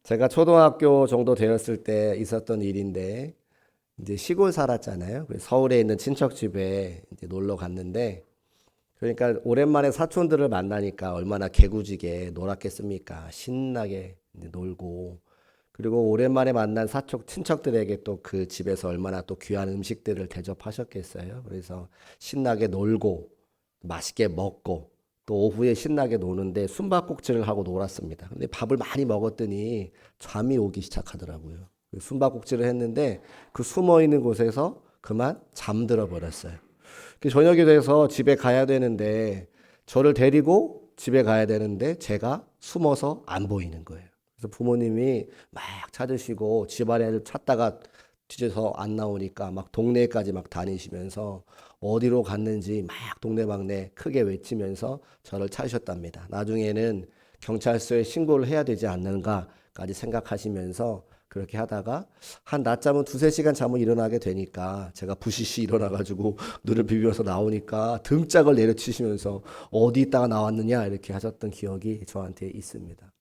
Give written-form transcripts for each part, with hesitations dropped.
제가 초등학교 정도 되었을 때 있었던 일인데, 이제 시골 살았잖아요. 그래서 서울에 있는 친척 집에 이제 놀러 갔는데, 그러니까 오랜만에 사촌들을 만나니까 얼마나 개구지게 놀았겠습니까? 신나게 이제 놀고, 그리고 오랜만에 만난 사촌 친척들에게 또 그 집에서 얼마나 또 귀한 음식들을 대접하셨겠어요. 그래서 신나게 놀고, 맛있게 먹고, 또 오후에 신나게 노는데 숨바꼭질을 하고 놀았습니다. 근데 밥을 많이 먹었더니 잠이 오기 시작하더라고요. 숨바꼭질을 했는데 그 숨어 있는 곳에서 그만 잠들어 버렸어요. 저녁이 돼서 집에 가야 되는데 저를 데리고 집에 가야 되는데 제가 숨어서 안 보이는 거예요. 그래서 부모님이 막 찾으시고 집안에 찾다가 뒤져서 안 나오니까 막 동네까지 막 다니시면서 어디로 갔는지 막 동네방네 크게 외치면서 저를 찾으셨답니다. 나중에는 경찰서에 신고를 해야 되지 않는가까지 생각하시면서 그렇게 하다가 한 낮잠은 두세 시간 자면 일어나게 되니까 제가 부시시 일어나가지고 눈을 비비면서 나오니까 등짝을 내려치시면서 어디 있다가 나왔느냐 이렇게 하셨던 기억이 저한테 있습니다.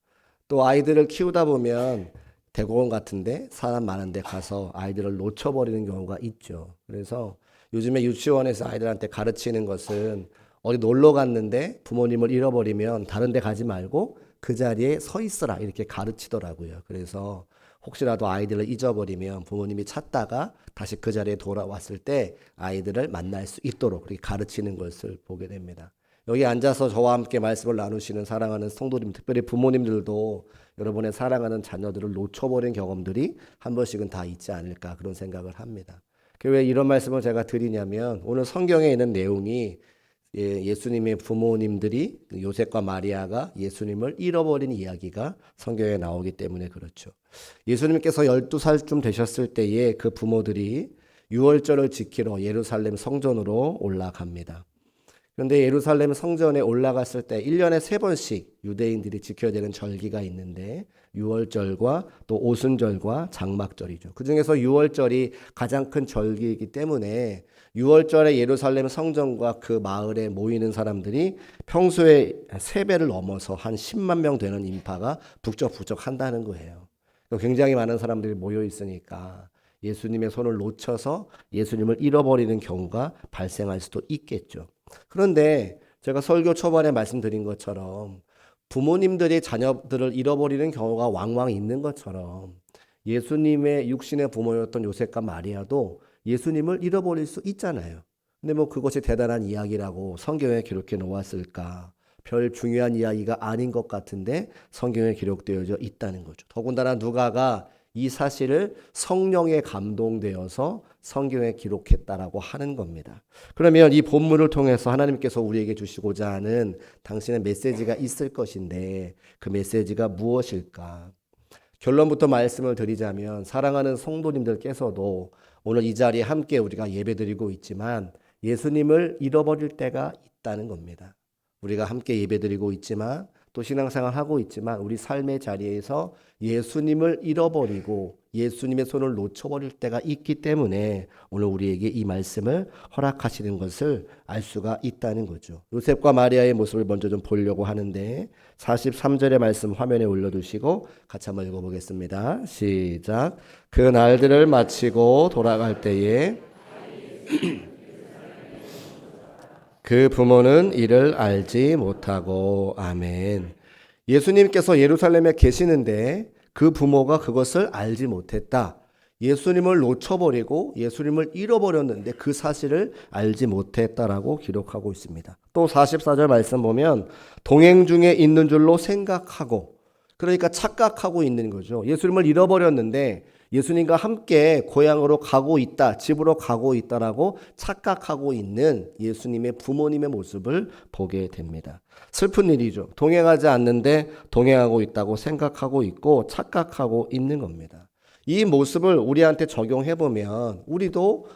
또 아이들을 키우다 보면 대공원 같은데 사람 많은데 가서 아이들을 놓쳐버리는 경우가 있죠. 그래서 요즘에 유치원에서 아이들한테 가르치는 것은 어디 놀러 갔는데 부모님을 잃어버리면 다른 데 가지 말고 그 자리에 서 있으라 이렇게 가르치더라고요. 그래서 혹시라도 아이들을 잊어버리면 부모님이 찾다가 다시 그 자리에 돌아왔을 때 아이들을 만날 수 있도록 그렇게 가르치는 것을 보게 됩니다. 여기 앉아서 저와 함께 말씀을 나누시는 사랑하는 성도님, 특별히 부모님들도 여러분의 사랑하는 자녀들을 놓쳐버린 경험들이 한 번씩은 다 있지 않을까 그런 생각을 합니다. 왜 이런 말씀을 제가 드리냐면 오늘 성경에 있는 내용이 예수님의 부모님들이 요셉과 마리아가 예수님을 잃어버린 이야기가 성경에 나오기 때문에 그렇죠. 예수님께서 12살쯤 되셨을 때에 그 부모들이 유월절을 지키러 예루살렘 성전으로 올라갑니다. 그런데 예루살렘 성전에 올라갔을 때 1년에 3번씩 유대인들이 지켜야 되는 절기가 있는데 유월절과 또 오순절과 장막절이죠. 그중에서 유월절이 가장 큰 절기이기 때문에 유월절에 예루살렘 성전과 그 마을에 모이는 사람들이 평소에 3배를 넘어서 한 10만 명 되는 인파가 북적북적 한다는 거예요. 굉장히 많은 사람들이 모여 있으니까 예수님의 손을 놓쳐서 예수님을 잃어버리는 경우가 발생할 수도 있겠죠. 그런데 제가 설교 초반에 말씀드린 것처럼 부모님들이 자녀들을 잃어버리는 경우가 왕왕 있는 것처럼 예수님의 육신의 부모였던 요셉과 마리아도 예수님을 잃어버릴 수 있잖아요. 근데 뭐 그것이 대단한 이야기라고 성경에 기록해 놓았을까? 별 중요한 이야기가 아닌 것 같은데 성경에 기록되어져 있다는 거죠. 더군다나 누가가 이 사실을 성령에 감동되어서 성경에 기록했다라고 하는 겁니다. 그러면 이 본문을 통해서 하나님께서 우리에게 주시고자 하는 당신의 메시지가 있을 것인데 그 메시지가 무엇일까? 결론부터 말씀을 드리자면 사랑하는 성도님들께서도 오늘 이 자리에 함께 우리가 예배드리고 있지만 예수님을 잃어버릴 때가 있다는 겁니다. 우리가 함께 예배드리고 있지만 또 신앙생활 하고 있지만 우리 삶의 자리에서 예수님을 잃어버리고 예수님의 손을 놓쳐버릴 때가 있기 때문에 오늘 우리에게 이 말씀을 허락하시는 것을 알 수가 있다는 거죠. 요셉과 마리아의 모습을 먼저 좀 보려고 하는데 43절의 말씀 화면에 올려두시고 같이 한번 읽어보겠습니다. 시작. 그 날들을 마치고 돌아갈 때에 그 부모는 이를 알지 못하고 아멘. 예수님께서 예루살렘에 계시는데 그 부모가 그것을 알지 못했다. 예수님을 놓쳐버리고 예수님을 잃어버렸는데 그 사실을 알지 못했다라고 기록하고 있습니다. 또 44절 말씀 보면 동행 중에 있는 줄로 생각하고 그러니까 착각하고 있는 거죠. 예수님을 잃어버렸는데 예수님과 함께 고향으로 가고 있다, 집으로 가고 있다라고 착각하고 있는 예수님의 부모님의 모습을 보게 됩니다. 슬픈 일이죠. 동행하지 않는데 동행하고 있다고 생각하고 있고 착각하고 있는 겁니다. 이 모습을 우리한테 적용해보면 우리도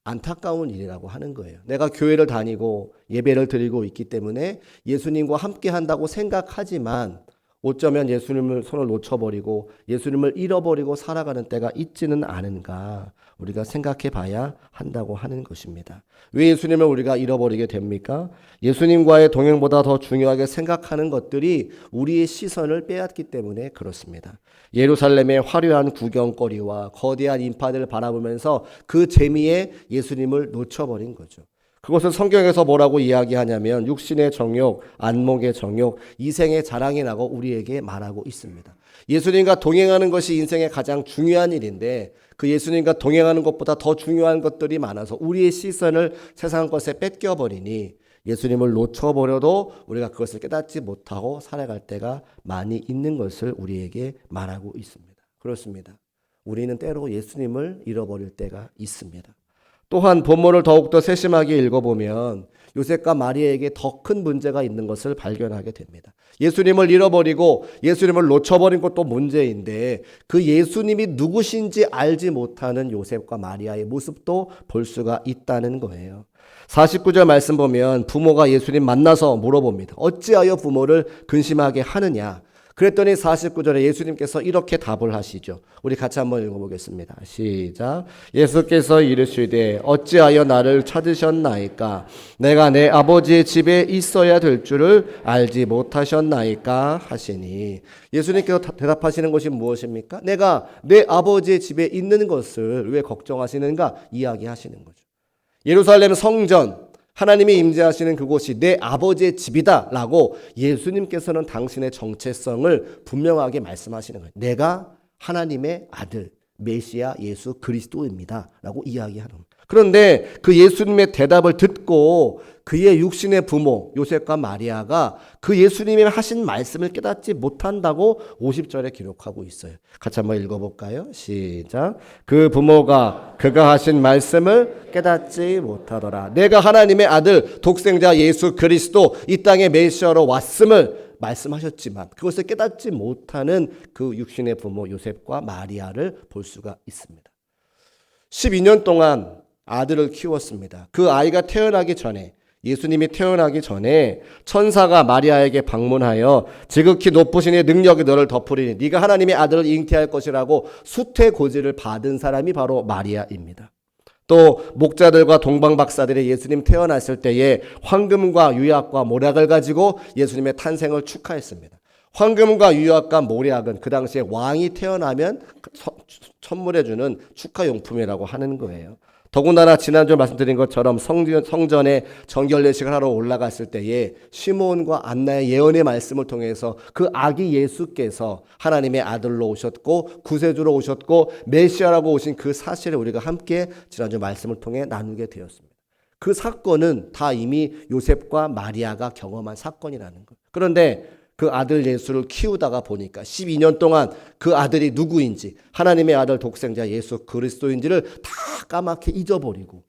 안타까운 일이라고 하는 거예요. 내가 교회를 다니고 예배를 드리고 있기 때문에 예수님과 함께 한다고 생각하지만 어쩌면 예수님을 손을 놓쳐버리고 예수님을 잃어버리고 살아가는 때가 있지는 않은가 우리가 생각해 봐야 한다고 하는 것입니다. 왜 예수님을 우리가 잃어버리게 됩니까? 예수님과의 동행보다 더 중요하게 생각하는 것들이 우리의 시선을 빼앗기 때문에 그렇습니다. 예루살렘의 화려한 구경거리와 거대한 인파들을 바라보면서 그 재미에 예수님을 놓쳐버린 거죠. 그것을 성경에서 뭐라고 이야기하냐면 육신의 정욕, 안목의 정욕, 이생의 자랑이라고 우리에게 말하고 있습니다. 예수님과 동행하는 것이 인생의 가장 중요한 일인데 그 예수님과 동행하는 것보다 더 중요한 것들이 많아서 우리의 시선을 세상 것에 뺏겨버리니 예수님을 놓쳐버려도 우리가 그것을 깨닫지 못하고 살아갈 때가 많이 있는 것을 우리에게 말하고 있습니다. 그렇습니다. 우리는 때로 예수님을 잃어버릴 때가 있습니다. 또한 본문을 더욱더 세심하게 읽어보면 요셉과 마리아에게 더 큰 문제가 있는 것을 발견하게 됩니다. 예수님을 잃어버리고 예수님을 놓쳐버린 것도 문제인데 그 예수님이 누구신지 알지 못하는 요셉과 마리아의 모습도 볼 수가 있다는 거예요. 49절 말씀 보면 부모가 예수님 만나서 물어봅니다. 어찌하여 부모를 근심하게 하느냐? 그랬더니 49절에 예수님께서 이렇게 답을 하시죠. 우리 같이 한번 읽어보겠습니다. 시작. 예수께서 이르시되 어찌하여 나를 찾으셨나이까? 내가 내 아버지의 집에 있어야 될 줄을 알지 못하셨나이까? 하시니 예수님께서 대답하시는 것이 무엇입니까? 내가 내 아버지의 집에 있는 것을 왜 걱정하시는가? 이야기하시는 거죠. 예루살렘 성전, 하나님이 임재하시는 그곳이 내 아버지의 집이다 라고 예수님께서는 당신의 정체성을 분명하게 말씀하시는 거예요. 내가 하나님의 아들 메시아 예수 그리스도입니다 라고 이야기하는 거예요. 그런데 그 예수님의 대답을 듣고 그의 육신의 부모 요셉과 마리아가 그 예수님이 하신 말씀을 깨닫지 못한다고 50절에 기록하고 있어요. 같이 한번 읽어볼까요? 시작. 그 부모가 그가 하신 말씀을 깨닫지 못하더라. 내가 하나님의 아들 독생자 예수 그리스도 이 땅에 메시아로 왔음을 말씀하셨지만 그것을 깨닫지 못하는 그 육신의 부모 요셉과 마리아를 볼 수가 있습니다. 12년 동안 아들을 키웠습니다. 그 아이가 태어나기 전에 예수님이 태어나기 전에 천사가 마리아에게 방문하여 지극히 높으신 이의 능력이 너를 덮으리니 네가 하나님의 아들을 잉태할 것이라고 수태고지를 받은 사람이 바로 마리아입니다. 또 목자들과 동방박사들이 예수님 태어났을 때에 황금과 유약과 모략을 가지고 예수님의 탄생을 축하했습니다. 황금과 유약과 모략은 그 당시에 왕이 태어나면 선물해주는 축하용품이라고 하는 거예요. 더군다나 지난주에 말씀드린 것처럼 성전에 정결례식을 하러 올라갔을 때에 시몬과 안나의 예언의 말씀을 통해서 그 아기 예수께서 하나님의 아들로 오셨고 구세주로 오셨고 메시아라고 오신 그 사실을 우리가 함께 지난주 말씀을 통해 나누게 되었습니다. 그 사건은 다 이미 요셉과 마리아가 경험한 사건이라는 거예요. 그런데 그 아들 예수를 키우다가 보니까 12년 동안 그 아들이 누구인지 하나님의 아들 독생자 예수 그리스도인지를 다 까맣게 잊어버리고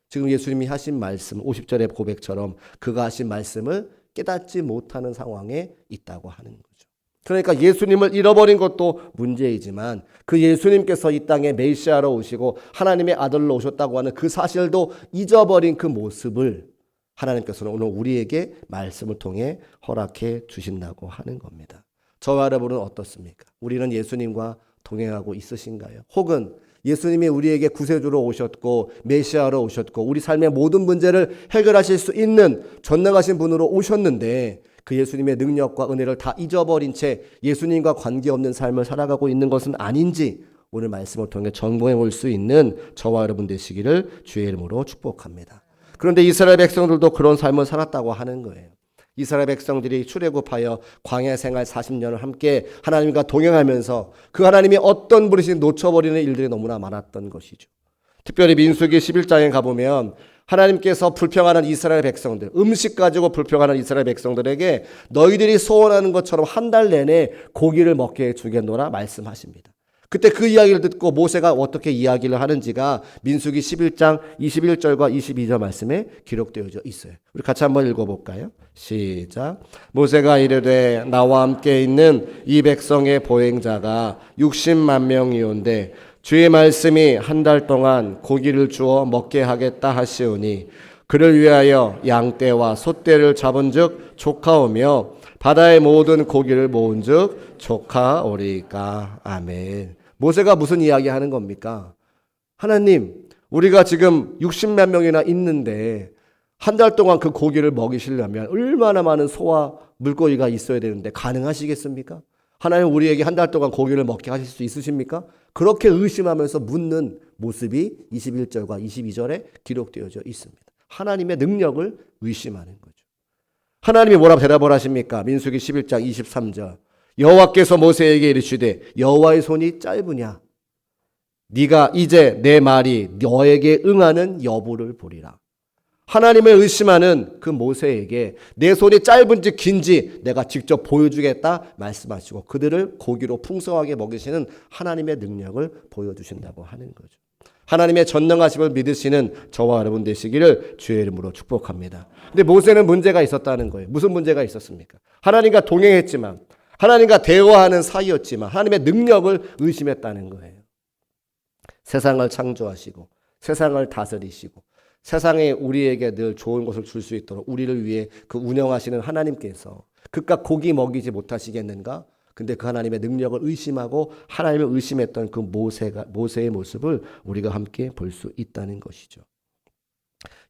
지금 예수님이 하신 말씀 50절의 고백처럼 그가 하신 말씀을 깨닫지 못하는 상황에 있다고 하는 거죠. 그러니까 예수님을 잃어버린 것도 문제이지만 그 예수님께서 이 땅에 메시아로 오시고 하나님의 아들로 오셨다고 하는 그 사실도 잊어버린 그 모습을 하나님께서는 오늘 우리에게 말씀을 통해 허락해 주신다고 하는 겁니다. 저와 여러분은 어떻습니까? 우리는 예수님과 동행하고 있으신가요? 혹은 예수님이 우리에게 구세주로 오셨고 메시아로 오셨고 우리 삶의 모든 문제를 해결하실 수 있는 전능하신 분으로 오셨는데 그 예수님의 능력과 은혜를 다 잊어버린 채 예수님과 관계없는 삶을 살아가고 있는 것은 아닌지 오늘 말씀을 통해 점검해 볼 수 있는 저와 여러분 되시기를 주의 이름으로 축복합니다. 그런데 이스라엘 백성들도 그런 삶을 살았다고 하는 거예요. 이스라엘 백성들이 출애굽하여 광야 생활 40년을 함께 하나님과 동행하면서 그 하나님이 어떤 분이신지 놓쳐버리는 일들이 너무나 많았던 것이죠. 특별히 민수기 11장에 가보면 하나님께서 불평하는 이스라엘 백성들, 음식 가지고 불평하는 이스라엘 백성들에게 너희들이 소원하는 것처럼 한 달 내내 고기를 먹게 주겠노라 말씀하십니다. 그때 그 이야기를 듣고 모세가 어떻게 이야기를 하는지가 민수기 11장 21절과 22절 말씀에 기록되어져 있어요. 우리 같이 한번 읽어볼까요? 시작. 모세가 이르되 나와 함께 있는 이 백성의 보행자가 60만 명이온데 주의 말씀이 한 달 동안 고기를 주어 먹게 하겠다 하시오니 그를 위하여 양떼와 소떼를 잡은즉 족하오며 바다의 모든 고기를 모은즉 족하오리이까. 아멘. 모세가 무슨 이야기 하는 겁니까? 하나님, 우리가 지금 60만 명이나 있는데 한 달 동안 그 고기를 먹이시려면 얼마나 많은 소와 물고기가 있어야 되는데 가능하시겠습니까? 하나님, 우리에게 한 달 동안 고기를 먹게 하실 수 있으십니까? 그렇게 의심하면서 묻는 모습이 21절과 22절에 기록되어져 있습니다. 하나님의 능력을 의심하는 거죠. 하나님이 뭐라고 대답을 하십니까? 민수기 11장 23절. 여호와께서 모세에게 이르시되 여호와의 손이 짧으냐? 네가 이제 내 말이 너에게 응하는 여부를 보리라. 하나님을 의심하는 그 모세에게 내 손이 짧은지 긴지 내가 직접 보여주겠다 말씀하시고 그들을 고기로 풍성하게 먹이시는 하나님의 능력을 보여주신다고 하는 거죠. 하나님의 전능하심을 믿으시는 저와 여러분 되시기를 주의 이름으로 축복합니다. 근데 모세는 문제가 있었다는 거예요. 무슨 문제가 있었습니까? 하나님과 동행했지만, 하나님과 대화하는 사이였지만 하나님의 능력을 의심했다는 거예요. 세상을 창조하시고 세상을 다스리시고 세상에 우리에게 늘 좋은 것을 줄 수 있도록 우리를 위해 그 운영하시는 하나님께서 그깟 고기 먹이지 못하시겠는가? 근데 그 하나님의 능력을 의심하고 하나님을 의심했던 그 모세의 모습을 우리가 함께 볼 수 있다는 것이죠.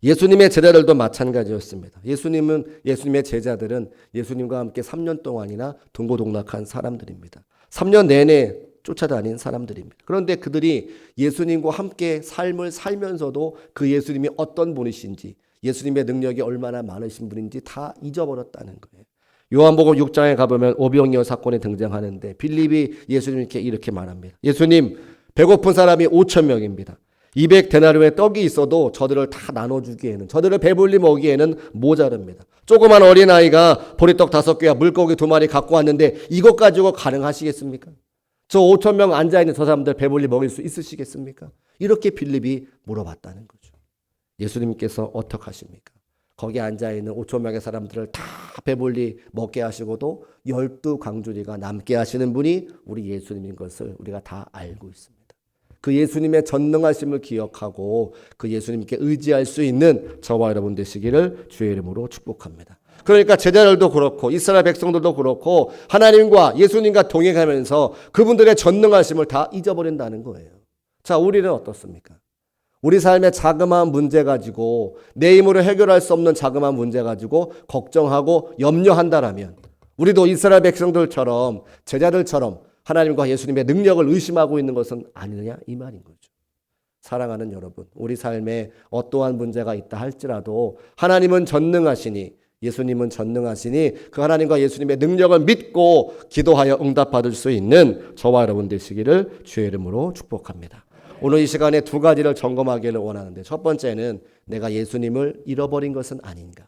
예수님의 제자들도 마찬가지였습니다. 예수님의 제자들은 예수님과 함께 3년 동안이나 동고동락한 사람들입니다. 3년 내내 쫓아다닌 사람들입니다. 그런데 그들이 예수님과 함께 삶을 살면서도 그 예수님이 어떤 분이신지, 예수님의 능력이 얼마나 많으신 분인지 다 잊어버렸다는 거예요. 요한복음 6장에 가보면 오병이어 사건이 등장하는데 빌립이 예수님께 이렇게 말합니다. 예수님, 배고픈 사람이 5천 명입니다. 200데나리온의 떡이 있어도 저들을 다 나눠주기에는, 저들을 배불리 먹이에는 모자릅니다. 조그만 어린아이가 보리떡 5개와 물고기 2마리 갖고 왔는데 이것 가지고 가능하시겠습니까? 저 5천 명 앉아있는 저 사람들 배불리 먹일 수 있으시겠습니까? 이렇게 빌립이 물어봤다는 거죠. 예수님께서 어떻게 하십니까? 거기 앉아있는 5천 명의 사람들을 다 배불리 먹게 하시고도 12광주리가 남게 하시는 분이 우리 예수님인 것을 우리가 다 알고 있습니다. 그 예수님의 전능하심을 기억하고 그 예수님께 의지할 수 있는 저와 여러분 되시기를 주의 이름으로 축복합니다. 그러니까 제자들도 그렇고 이스라엘 백성들도 그렇고 하나님과 예수님과 동행하면서 그분들의 전능하심을 다 잊어버린다는 거예요. 자, 우리는 어떻습니까? 우리 삶의 자그마한 문제 가지고 내 힘으로 해결할 수 없는 자그마한 문제 가지고 걱정하고 염려한다라면 우리도 이스라엘 백성들처럼 제자들처럼 하나님과 예수님의 능력을 의심하고 있는 것은 아니느냐 이 말인 거죠. 사랑하는 여러분, 우리 삶에 어떠한 문제가 있다 할지라도 하나님은 전능하시니 예수님은 전능하시니 그 하나님과 예수님의 능력을 믿고 기도하여 응답받을 수 있는 저와 여러분 되시기를 주의 이름으로 축복합니다. 오늘 이 시간에 두 가지를 점검하기를 원하는데 첫 번째는 내가 예수님을 잃어버린 것은 아닌가?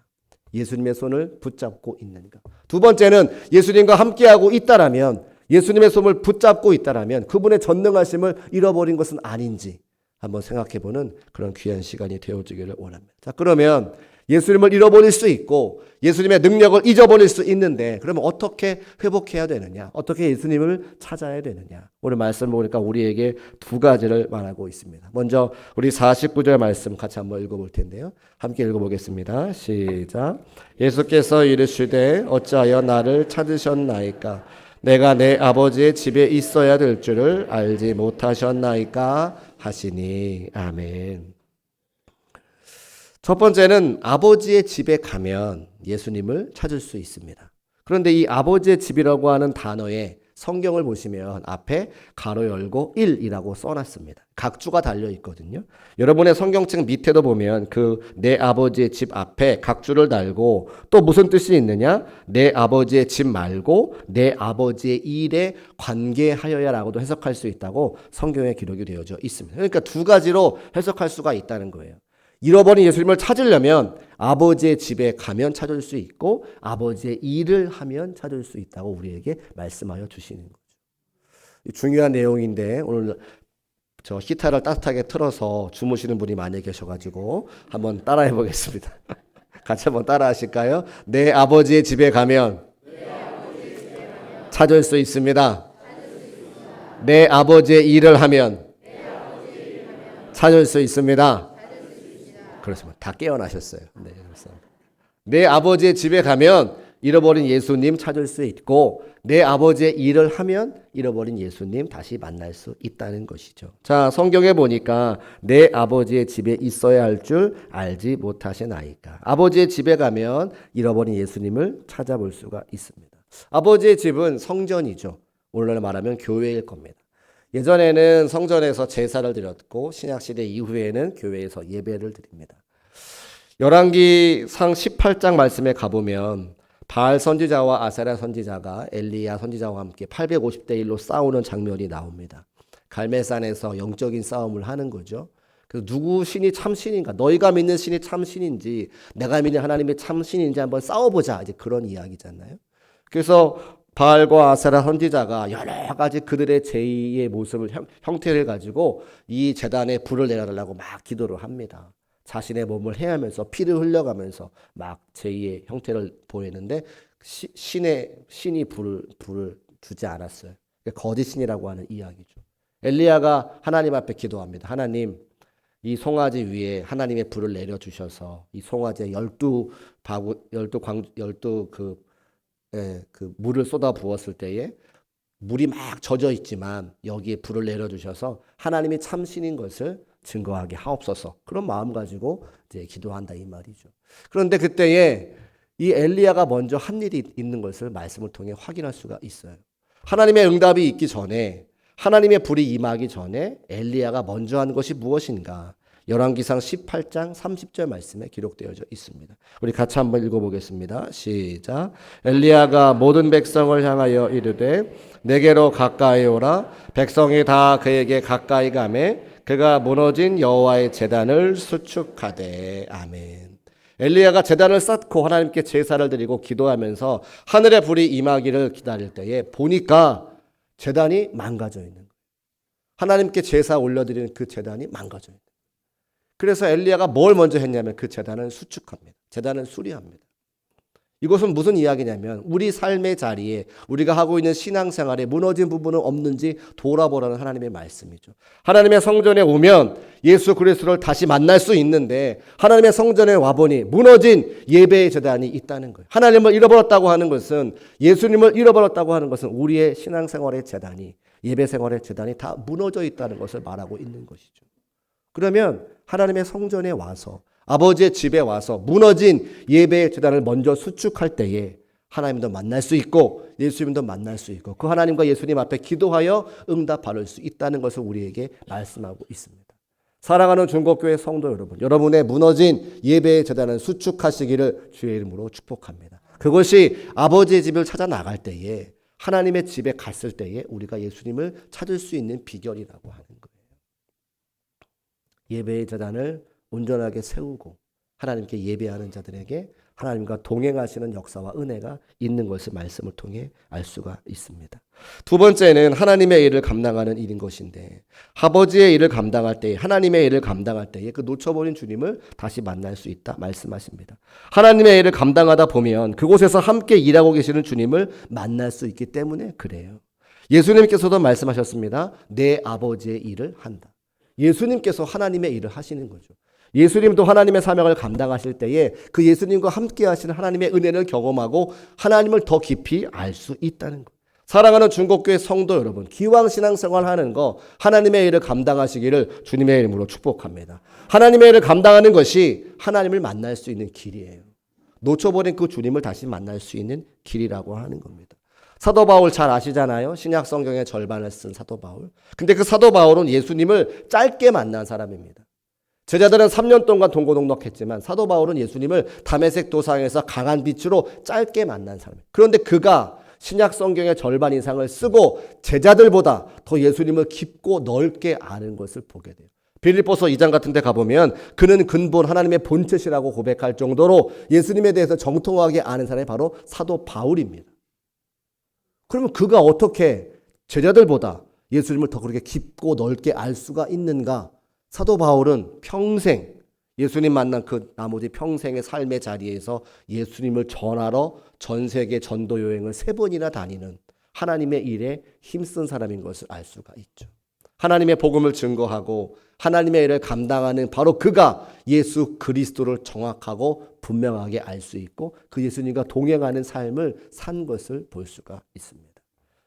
예수님의 손을 붙잡고 있는가? 두 번째는 예수님과 함께하고 있다라면 예수님의 손을 붙잡고 있다라면 그분의 전능하심을 잃어버린 것은 아닌지 한번 생각해보는 그런 귀한 시간이 되어지기를 원합니다. 자, 그러면 예수님을 잃어버릴 수 있고 예수님의 능력을 잊어버릴 수 있는데 그러면 어떻게 회복해야 되느냐? 어떻게 예수님을 찾아야 되느냐? 오늘 말씀을 보니까 우리에게 두 가지를 말하고 있습니다. 먼저 우리 49절 말씀 같이 한번 읽어볼 텐데요. 함께 읽어보겠습니다. 시작. 예수께서 이르시되 어찌하여 나를 찾으셨나이까? 내가 내 아버지의 집에 있어야 될 줄을 알지 못하셨나이까? 하시니. 아멘. 첫 번째는 아버지의 집에 가면 예수님을 찾을 수 있습니다. 그런데 이 아버지의 집이라고 하는 단어에 성경을 보시면 앞에 가로 열고 1이라고 써놨습니다. 각주가 달려 있거든요. 여러분의 성경책 밑에도 보면 그 내 아버지의 집 앞에 각주를 달고 또 무슨 뜻이 있느냐? 내 아버지의 집 말고 내 아버지의 일에 관계하여야라고도 해석할 수 있다고 성경에 기록이 되어져 있습니다. 그러니까 두 가지로 해석할 수가 있다는 거예요. 잃어버린 예수님을 찾으려면 아버지의 집에 가면 찾을 수 있고 아버지의 일을 하면 찾을 수 있다고 우리에게 말씀하여 주시는 거죠. 중요한 내용인데 오늘 저 히타를 따뜻하게 틀어서 주무시는 분이 많이 계셔가지고 한번 따라해 보겠습니다. 같이 한번 따라 하실까요? 내 아버지의 집에 가면 찾을 수 있습니다. 내 아버지의 일을 하면 찾을 수 있습니다. 그렇습니다. 다 깨어나셨어요. 네, 그래서 내 아버지의 집에 가면 잃어버린 예수님 찾을 수 있고 내 아버지의 일을 하면 잃어버린 예수님 다시 만날 수 있다는 것이죠. 자, 성경에 보니까 내 아버지의 집에 있어야 할 줄 알지 못하시나이까. 아버지의 집에 가면 잃어버린 예수님을 찾아볼 수가 있습니다. 아버지의 집은 성전이죠. 오늘날 말하면 교회일 겁니다. 예전에는 성전에서 제사를 드렸고 신약시대 이후에는 교회에서 예배를 드립니다. 열왕기상 18장 말씀에 가보면 바알 선지자와 아세라 선지자가 엘리야 선지자와 함께 850대 1로 싸우는 장면이 나옵니다. 갈멜산에서 영적인 싸움을 하는 거죠. 그래서 누구 신이 참 신인가? 너희가 믿는 신이 참 신인지 내가 믿는 하나님이 참 신인지 한번 싸워보자. 이제 그런 이야기잖아요. 그래서 바알과 아세라 선지자가 여러 가지 그들의 제의의 모습을 형태를 가지고 이 제단에 불을 내려달라고 막 기도를 합니다. 자신의 몸을 해하면서 피를 흘려가면서 막 제2의 형태를 보이는데 신이 불을 주지 않았어요. 거짓신이라고 하는 이야기죠. 엘리야가 하나님 앞에 기도합니다. 하나님, 이 송아지 위에 하나님의 불을 내려주셔서 이 송아지에 12 물을 쏟아 부었을 때에 물이 막 젖어 있지만 여기에 불을 내려주셔서 하나님이 참신인 것을 증거하게 하옵소서. 그런 마음 가지고 이제 기도한다 이 말이죠. 그런데 그때에 이 엘리야가 먼저 한 일이 있는 것을 말씀을 통해 확인할 수가 있어요. 하나님의 응답이 있기 전에 하나님의 불이 임하기 전에 엘리야가 먼저 한 것이 무엇인가? 열왕기상 18장 30절 말씀에 기록되어져 있습니다. 우리 같이 한번 읽어보겠습니다. 시작. 엘리야가 모든 백성을 향하여 이르되 내게로 가까이 오라. 백성이 다 그에게 가까이 가매 그가 무너진 여호와의 제단을 수축하되. 아멘. 엘리야가 제단을 쌓고 하나님께 제사를 드리고 기도하면서 하늘의 불이 임하기를 기다릴 때에 보니까 제단이 망가져 있는 거예요. 하나님께 제사 올려드리는 그 제단이 망가져 있는 거예요. 그래서 엘리야가 뭘 먼저 했냐면 그 제단을 수축합니다. 제단을 수리합니다. 이것은 무슨 이야기냐면 우리 삶의 자리에 우리가 하고 있는 신앙생활에 무너진 부분은 없는지 돌아보라는 하나님의 말씀이죠. 하나님의 성전에 오면 예수 그리스도를 다시 만날 수 있는데 하나님의 성전에 와보니 무너진 예배의 제단이 있다는 거예요. 하나님을 잃어버렸다고 하는 것은 예수님을 잃어버렸다고 하는 것은 우리의 신앙생활의 제단이 예배생활의 제단이 다 무너져 있다는 것을 말하고 있는 것이죠. 그러면 하나님의 성전에 와서 아버지의 집에 와서 무너진 예배의 제단을 먼저 수축할 때에 하나님도 만날 수 있고 예수님도 만날 수 있고 그 하나님과 예수님 앞에 기도하여 응답받을 수 있다는 것을 우리에게 말씀하고 있습니다. 사랑하는 중국교회 성도 여러분, 여러분의 무너진 예배의 제단을 수축하시기를 주의 이름으로 축복합니다. 그것이 아버지의 집을 찾아 나갈 때에 하나님의 집에 갔을 때에 우리가 예수님을 찾을 수 있는 비결이라고 하는 거예요. 예배의 제단을 온전하게 세우고 하나님께 예배하는 자들에게 하나님과 동행하시는 역사와 은혜가 있는 것을 말씀을 통해 알 수가 있습니다. 두 번째는 하나님의 일을 감당하는 일인 것인데 아버지의 일을 감당할 때 하나님의 일을 감당할 때에 그 놓쳐버린 주님을 다시 만날 수 있다 말씀하십니다. 하나님의 일을 감당하다 보면 그곳에서 함께 일하고 계시는 주님을 만날 수 있기 때문에 그래요. 예수님께서도 말씀하셨습니다. 내 아버지의 일을 한다. 예수님께서 하나님의 일을 하시는 거죠. 예수님도 하나님의 사명을 감당하실 때에 그 예수님과 함께 하시는 하나님의 은혜를 경험하고 하나님을 더 깊이 알 수 있다는 것. 사랑하는 중국교회 성도 여러분, 기왕 신앙생활 하는 거 하나님의 일을 감당하시기를 주님의 이름으로 축복합니다. 하나님의 일을 감당하는 것이 하나님을 만날 수 있는 길이에요. 놓쳐버린 그 주님을 다시 만날 수 있는 길이라고 하는 겁니다. 사도 바울 잘 아시잖아요. 신약 성경의 절반을 쓴 사도 바울. 근데 그 사도 바울은 예수님을 짧게 만난 사람입니다. 제자들은 3년 동안 동고동락했지만 사도 바울은 예수님을 다메섹 도상에서 강한 빛으로 짧게 만난 사람이에요. 그런데 그가 신약 성경의 절반 이상을 쓰고 제자들보다 더 예수님을 깊고 넓게 아는 것을 보게 돼요. 빌립보서 2장 같은 데 가보면 그는 근본 하나님의 본체시라고 고백할 정도로 예수님에 대해서 정통하게 아는 사람이 바로 사도 바울입니다. 그러면 그가 어떻게 제자들보다 예수님을 더 그렇게 깊고 넓게 알 수가 있는가? 사도 바울은 평생 예수님 만난 그 나머지 평생의 삶의 자리에서 예수님을 전하러 전 세계 전도 여행을 3번이나 다니는 하나님의 일에 힘쓴 사람인 것을 알 수가 있죠. 하나님의 복음을 증거하고 하나님의 일을 감당하는 바로 그가 예수 그리스도를 정확하고 분명하게 알 수 있고 그 예수님과 동행하는 삶을 산 것을 볼 수가 있습니다.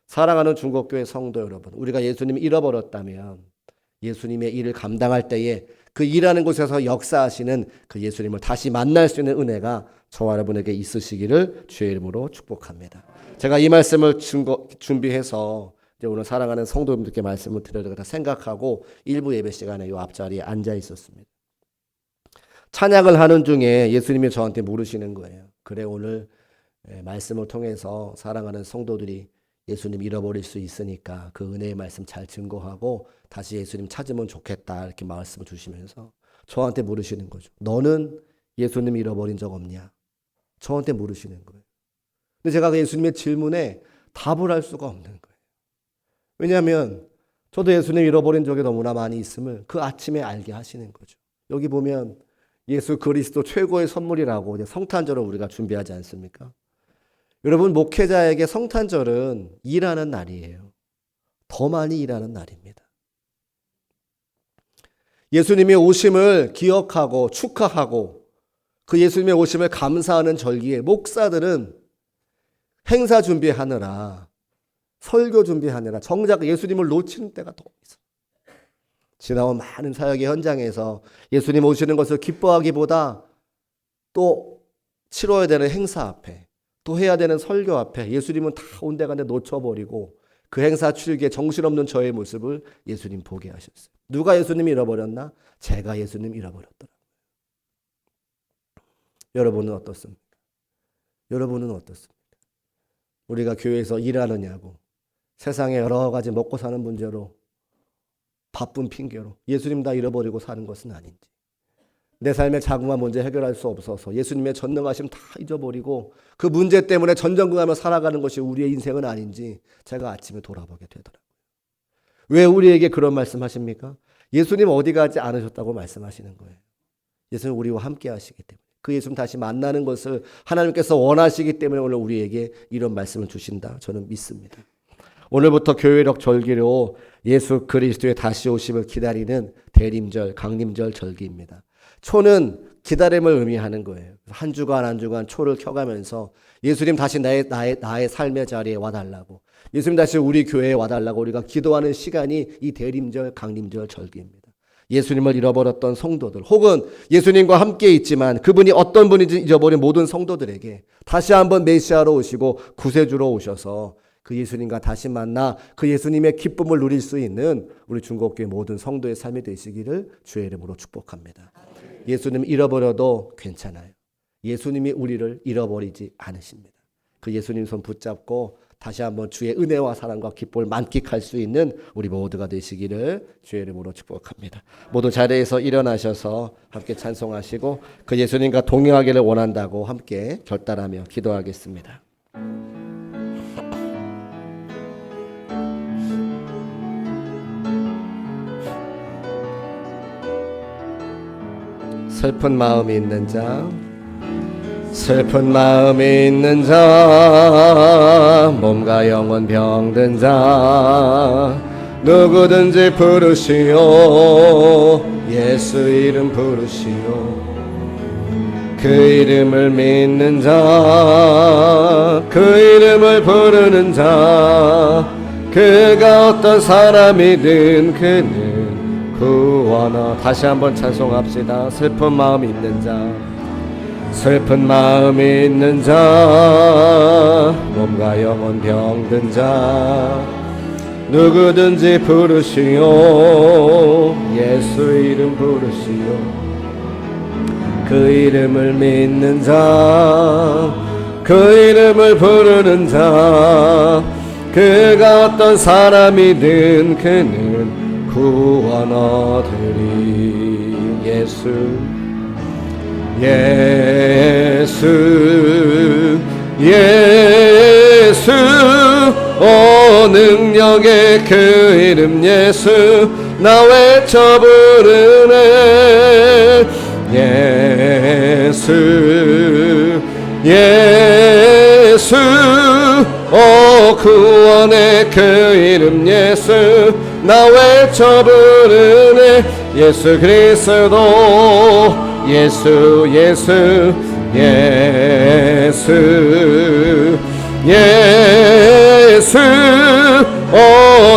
사랑하는 중국교회 성도 여러분, 우리가 예수님을 잃어버렸다면 예수님의 일을 감당할 때에 그 일하는 곳에서 역사하시는 그 예수님을 다시 만날 수 있는 은혜가 저와 여러분에게 있으시기를 주의 이름으로 축복합니다. 제가 이 말씀을 준비해서 이제 오늘 사랑하는 성도님들께 말씀을 드리려고 생각하고 일부 예배 시간에 이 앞자리에 앉아 있었습니다. 찬양을 하는 중에 예수님이 저한테 물으시는 거예요. 그래, 오늘 말씀을 통해서 사랑하는 성도들이 예수님 잃어버릴 수 있으니까 그 은혜의 말씀 잘 증거하고 다시 예수님 찾으면 좋겠다 이렇게 말씀을 주시면서 저한테 물으시는 거죠. 너는 예수님 잃어버린 적 없냐? 저한테 물으시는 거예요. 근데 제가 그 예수님의 질문에 답을 할 수가 없는 거예요. 왜냐하면 저도 예수님 잃어버린 적이 너무나 많이 있음을 그 아침에 알게 하시는 거죠. 여기 보면 예수 그리스도 최고의 선물이라고 성탄절을 우리가 준비하지 않습니까? 여러분, 목회자에게 성탄절은 일하는 날이에요. 더 많이 일하는 날입니다. 예수님의 오심을 기억하고 축하하고 그 예수님의 오심을 감사하는 절기에 목사들은 행사 준비하느라 설교 준비하느라 정작 예수님을 놓치는 때가 더 있어요. 지나온 많은 사역의 현장에서 예수님 오시는 것을 기뻐하기보다 또 치러야 되는 행사 앞에 또 해야 되는 설교 앞에 예수님은 다 온데간데 놓쳐버리고 그 행사 출기에 정신없는 저의 모습을 예수님 보게 하셨어요. 누가 예수님 잃어버렸나? 제가 예수님 잃어버렸더라고요. 여러분은 어떻습니까? 여러분은 어떻습니까? 우리가 교회에서 일하느냐고 세상에 여러 가지 먹고 사는 문제로 바쁜 핑계로 예수님 다 잃어버리고 사는 것은 아닌지, 내 삶의 자그마한 문제 해결할 수 없어서 예수님의 전능하심 다 잊어버리고 그 문제 때문에 전전긍하며 살아가는 것이 우리의 인생은 아닌지 제가 아침에 돌아보게 되더라고요. 왜 우리에게 그런 말씀하십니까? 예수님 어디 가지 않으셨다고 말씀하시는 거예요. 예수님 우리와 함께 하시기 때문에 그 예수님 다시 만나는 것을 하나님께서 원하시기 때문에 오늘 우리에게 이런 말씀을 주신다 저는 믿습니다. 오늘부터 교회력 절기로 예수 그리스도의 다시 오심을 기다리는 대림절, 강림절 절기입니다. 초는 기다림을 의미하는 거예요. 한 주간 한 주간 초를 켜가면서 예수님 다시 나의 삶의 자리에 와달라고, 예수님 다시 우리 교회에 와달라고 우리가 기도하는 시간이 이 대림절, 강림절 절기입니다. 예수님을 잃어버렸던 성도들 혹은 예수님과 함께 있지만 그분이 어떤 분인지 잊어버린 모든 성도들에게 다시 한번 메시아로 오시고 구세주로 오셔서 그 예수님과 다시 만나 그 예수님의 기쁨을 누릴 수 있는 우리 중국교회 모든 성도의 삶이 되시기를 주의 이름으로 축복합니다. 예수님 잃어버려도 괜찮아요. 예수님이 우리를 잃어버리지 않으십니다. 그 예수님 손 붙잡고 다시 한번 주의 은혜와 사랑과 기쁨을 만끽할 수 있는 우리 모두가 되시기를 주의 이름으로 축복합니다. 모두 자리에서 일어나셔서 함께 찬송하시고 그 예수님과 동행하기를 원한다고 함께 결단하며 기도하겠습니다. 슬픈 마음이 있는 자, 슬픈 마음이 있는 자, 몸과 영혼 병든 자, 누구든지 부르시오. 예수 이름 부르시오. 그 이름을 믿는 자, 그 이름을 부르는 자, 그가 어떤 사람이든 그는 구원하. 다시 한번 찬송합시다. 슬픈 마음이 있는 자, 슬픈 마음이 있는 자, 몸과 영혼 병든 자, 누구든지 부르시오. 예수 이름 부르시오. 그 이름을 믿는 자, 그 이름을 부르는 자, 그가 어떤 사람이든 그는 구원 얻으리. 예수 예수 예수 오 능력의 그 이름 예수 나 외쳐 부르네. 예수 예수 구원의 그 이름 예수 나 외쳐 부르네 예수 그리스도 예수 예수 예수 예수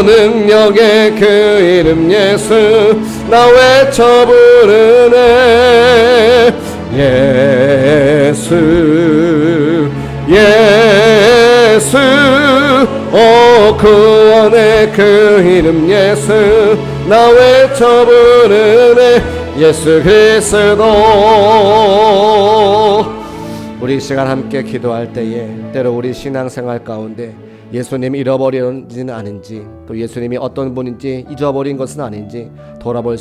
능력의 그 이름 예수 나 외쳐 부르네 예수 예수 구원의 그 이름 예수 나 외쳐 부르네 예수 그리스도. 우리 이 시간 함께 기도할 때에 때로 우리 신앙생활 가운데 예수님 잃어버리는지는 아닌지 또 예수님이 어떤 분인지 잊어버린 것은 아닌지 돌아볼